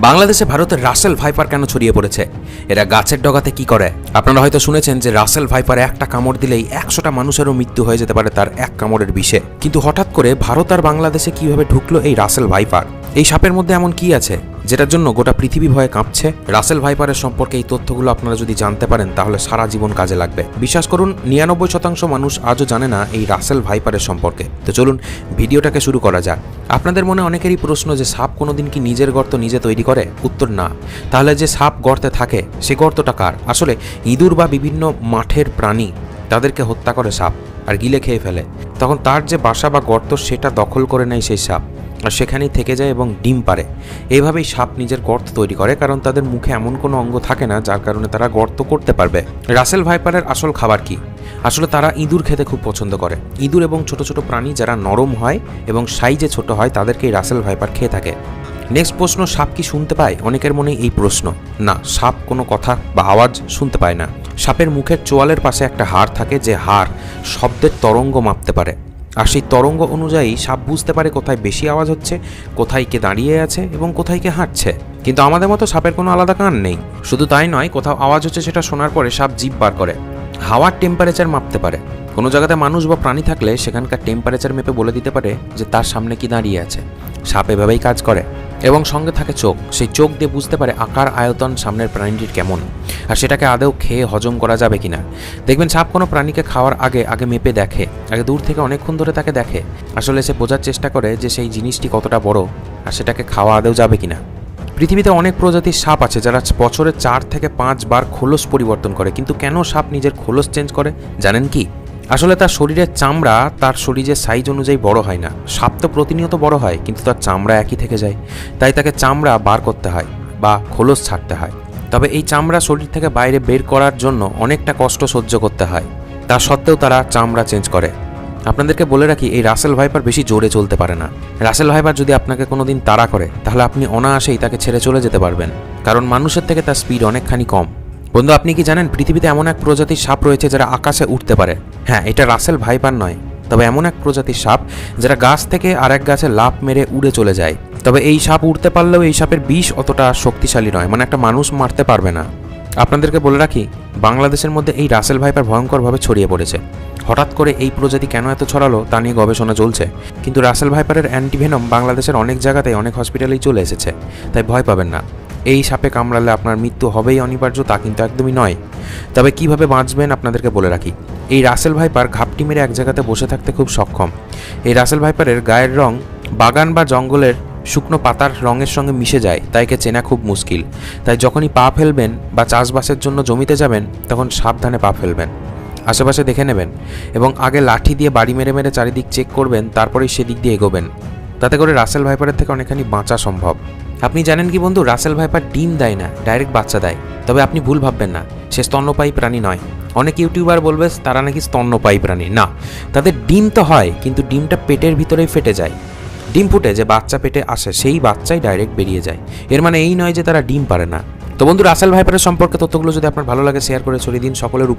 বাংলাদেশে ভারতের Russell viper কেন ছড়িয়ে পড়েছে? এরা গাছের ডগাতে কি করে? আপনারা হয়তো শুনেছেন যে রাসেল ভাইপার একটা কামড় দিলেই 100টা মানুষেরও মৃত্যু হয়ে যেতে পারে তার এক কামড়ের বিষে। কিন্তু হঠাৎ করে ভারত আর বাংলাদেশে কিভাবে ঢুকলো এই রাসেল ভাইপার? এই সাপের মধ্যে এমন কি আছে যেটার জন্য গোটা পৃথিবী ভয়ে কাঁপছে? রাসেল ভাইপারের সম্পর্কে এই তথ্যগুলো আপনারা যদি জানতে পারেন তাহলে সারা জীবন কাজে লাগবে। বিশ্বাস করুন, 99% মানুষ আজও জানে না এই রাসেল ভাইপারের সম্পর্কে। তো চলুন ভিডিওটাকে শুরু করা যাক। আপনাদের মনে অনেকেরই প্রশ্ন যে সাপ কোনোদিন কি নিজের গর্ত নিজে তৈরি করে? উত্তর না। তাহলে যে সাপ গর্তে থাকে সে গর্তটা কার? আসলে ইঁদুর বা বিভিন্ন মাঠের প্রাণী তাদেরকে হত্যা করে সাপ আর গিলে খেয়ে ফেলে। তখন তার যে বাসা বা গর্ত সেটা দখল করে নেয় সেই সাপ, আর সেখানেই থেকে যায় এবং ডিম পারে। এইভাবেই সাপ নিজের গর্ত তৈরি করে, কারণ তাদের মুখে এমন কোনো অঙ্গ থাকে না যার কারণে তারা গর্ত করতে পারবে। রাসেল ভাইপারের আসল খাবার কি? আসলে তারা ইঁদুর খেতে খুব পছন্দ করে। ইঁদুর এবং ছোট ছোট প্রাণী যারা নরম হয় এবং সাইজে ছোট হয় তাদেরকেই রাসেল ভাইপার খেয়ে থাকে। নেক্সট প্রশ্ন, সাপ কি শুনতে পায়? অনেকের মনেই এই প্রশ্ন। না, সাপ কোনো কথা বা আওয়াজ শুনতে পায় না। সাপের মুখের চোয়ালের পাশে একটা হাড় থাকে, যে হাড় শব্দের তরঙ্গ মাপতে পারে, আর সেই তরঙ্গ অনুযায়ী সাপ বুঝতে পারে কোথায় বেশি আওয়াজ হচ্ছে, কোথায় কে দাঁড়িয়ে আছে এবং কোথায় কে হাঁটছে। কিন্তু আমাদের মতো সাপের কোনো আলাদা কান নেই। শুধু তাই নয়, কোথাও আওয়াজ হচ্ছে সেটা শোনার পরে সাপ জিভ বার করে। হাওয়ার টেম্পারেচার মাপতে পারে। কোনো জায়গাতে মানুষ বা প্রাণী থাকলে সেখানকার টেম্পারেচার মেপে বলে দিতে পারে যে তার সামনে কি দাঁড়িয়ে আছে। সাপ এভাবেই কাজ করে। এবং সঙ্গে থাকে চোখ। সেই চোখ দিয়ে বুঝতে পারে আকার আয়তন সামনের প্রাণীটির কেমন, আর সেটাকে আদৌ খেয়ে হজম করা যাবে কিনা। দেখবেন সাপ কোনো প্রাণীকে খাওয়ার আগে মেপে দেখে, আগে দূর থেকে অনেকক্ষণ ধরে তাকে দেখে। আসলে সে বোঝার চেষ্টা করে যে সেই জিনিসটি কতটা বড় আর সেটাকে খাওয়া আদৌ যাবে কিনা। পৃথিবীতে অনেক প্রজাতির সাপ আছে যারা বছরে 4 থেকে 5 বার খোলস পরিবর্তন করে। কিন্তু কেন সাপ নিজের খোলস চেঞ্জ করে জানেন কি? আসলে তার শরীরের চামড়া তার শরীরের সাইজ অনুযায়ী বড় হয় না। সাপ তো প্রতিনিয়ত বড় হয়, কিন্তু তার চামড়া একই থেকে যায়। তাই তাকে চামড়া বার করতে হয় বা খোলস ছাড়তে হয়। তবে এই চামড়া শরীর থেকে বাইরে বের করার জন্য অনেকটা কষ্ট সহ্য করতে হয়। তা সত্ত্বেও তারা চামড়া চেঞ্জ করে। আপনাদেরকে বলে রাখি, এই রাসেল ভাইপার বেশি জোরে চলতে পারে না। রাসেল ভাইপার যদি আপনাকে কোনোদিন তাড়া করে তাহলে আপনি অনায়াসেই তাকে ছেড়ে চলে যেতে পারবেন, কারণ মানুষের থেকে তার স্পিড অনেকখানি কম। বন্ধু, আপনি কি জানেন পৃথিবীতে এমন এক প্রজাতির সাপ রয়েছে যারা আকাশে উঠতে পারে? হ্যাঁ, এটা রাসেল ভাইপার নয়, তবে এমন এক প্রজাতির সাপ যারা গাছ থেকে আরেক গাছে লাফ মেরে উড়ে চলে যায়। তবে এই সাপ উড়তে পারলেও এই সাপের বিষ অতটা শক্তিশালী নয়, মানে একটা মানুষ মারতে পারবে না। আপনাদেরকে বলে রাখি, বাংলাদেশের মধ্যে এই রাসেল ভাইপার ভয়ঙ্করভাবে ছড়িয়ে পড়েছে। হঠাৎ করে এই প্রজাতি কেন এত ছড়ালো তা নিয়ে গবেষণা চলছে। কিন্তু রাসেল ভাইপারের অ্যান্টিভেনম বাংলাদেশের অনেক জায়গাতেই অনেক হসপিটালেই চলে এসেছে, তাই ভয় পাবেন না। এই সাপে কামড়ালে আপনার মৃত্যু হবেই অনিবার্য তা কিন্তু একদমই নয়। তবে কিভাবে বাঁচবেন আপনাদেরকে বলে রাখি। এই রাসেল ভাইপার ঘাপটি মেরে এক জায়গাতে বসে থাকতে খুব সক্ষম। এই রাসেল ভাইপারের গায়ের রং বাগান বা জঙ্গলের শুকনো পাতার রঙের সঙ্গে মিশে যায়, তাই একে চেনা খুব মুশকিল। তাই যখনই পা ফেলবেন বা চাষবাসের জন্য জমিতে যাবেন তখন সাবধানে পা ফেলবেন, আশেপাশে দেখে নেবেন এবং আগে লাঠি দিয়ে বাড়ি মেরে মেরে চারিদিক চেক করবেন, তারপরেই সেদিক দিয়ে এগোবেন। তাতে করে রাসেল ভাইপারের থেকে অনেকখানি বাঁচা সম্ভব। আপনি জানেন কি বন্ধু, রাসেল ভাইপার ডিম দেয় না, ডাইরেক্ট বাচ্চা দেয়। তবে আপনি ভুল ভাববেন না, সে স্তন্যপায়ী প্রাণী নয়। অনেক ইউটিউবার বলবে তারা নাকি স্তন্যপায়ী প্রাণী। না, তাদের ডিম তো হয়, কিন্তু ডিমটা পেটের ভিতরেই ফেটে যায়। ডিম ফুটে যে বাচ্চা পেটে আসে সেই বাচ্চাই ডাইরেক্ট বেরিয়ে যায়। এর মানে এই নয় যে তারা ডিম পারে না। তো বন্ধু, রাসেল ভাইপারের সম্পর্কে তথ্যগুলো যদি আপনার ভালো লাগে শেয়ার করে ছড়িয়ে দিন সকলের উপর।